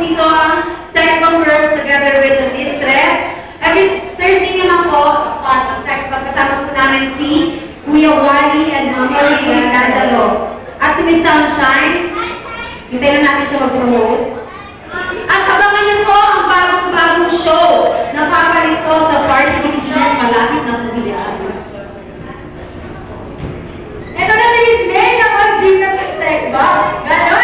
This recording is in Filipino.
dito ang Sex Bomb Girls together with the Mistress. Every Thursday naman po, spot of Sex Bomb, kasama po namin si Kuya Wally and Mama Lee Gandalo. At si Miss Sunshine, hintayin na natin siya mag-promote. At abangan niyo po ang bagong show na papalit po sa Party Pilipinas malapit na po yan. Ito na si Miss May na mag-gym na sa Sex Bomb. Ganon!